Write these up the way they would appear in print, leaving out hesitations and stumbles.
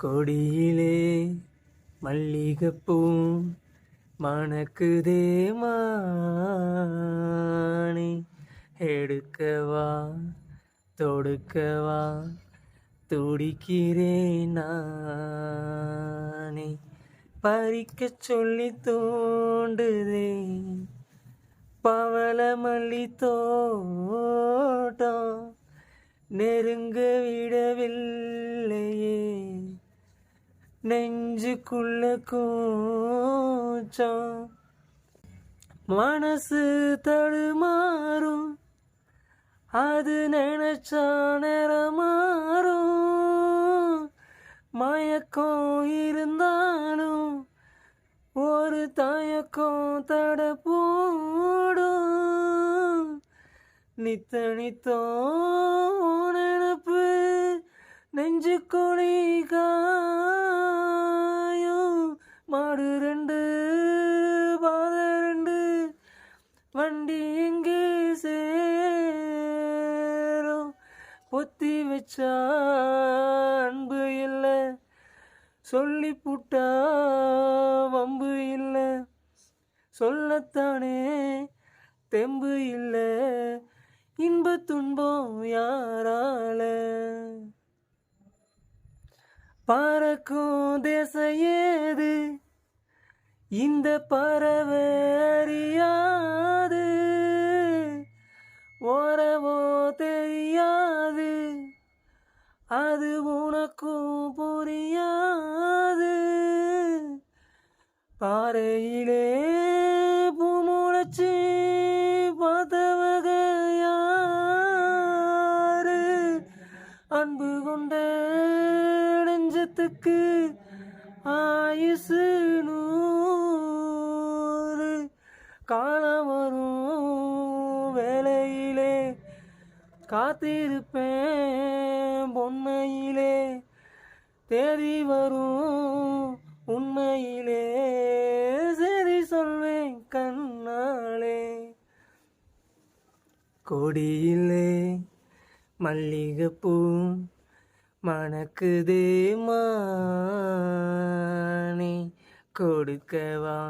கொடியிலே மல்லிகைப்பூ மணக்குதே மானே, எடுக்கவா தொடுக்கவா துடிக்கிறேன் நானே, பறிக்கச் சொல்லி தூண்டுதே பவள மல்லி தோட்டம், நெருங்க விடவில்லையே நெஞ்சுக்குள்ள கூச்சம், மனசு தடுமாறும் அது நினைச்சா நேரமாறும், மயக்கம் இருந்தாலும் ஒரு தயக்கம் தட போடும், நித்த நித்தோ நினப்பு நெஞ்சு கொடி காயும், மாடு ரெண்டு பாத ரெண்டு வண்டி எங்கே சேரும், பொத்தி வச்சா அன்பு இல்லை சொல்லி புட்டா வம்பு இல்லை, சொல்லத்தானே தெம்பு இல்லை இன்ப துன்பம் யாரால, பறக்கும் தேசம் ஏது இந்த பறவை அறியாது, ஓரவோ தெரியாது அது உனக்கும் புரியாது, பாறையிலே பூ முளைச்சி பார்த்தவக யாரு, அன்பு கொண்ட நெஞ்சத்துக்கு ஆயுசு நூறு, காலம் வரும் வேளையிலே காத்திருப்பேன் பொன்மையிலே, தேதி வரும் உண்மையிலே சரி சொல்வேன் கண்ணாலே, கொடியிலே மல்லிகைப்பூ மணக்குதே மானே, கொடுக்கவா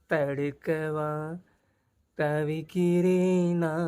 தடுக்கவா தவிக்கிறேன் நானே.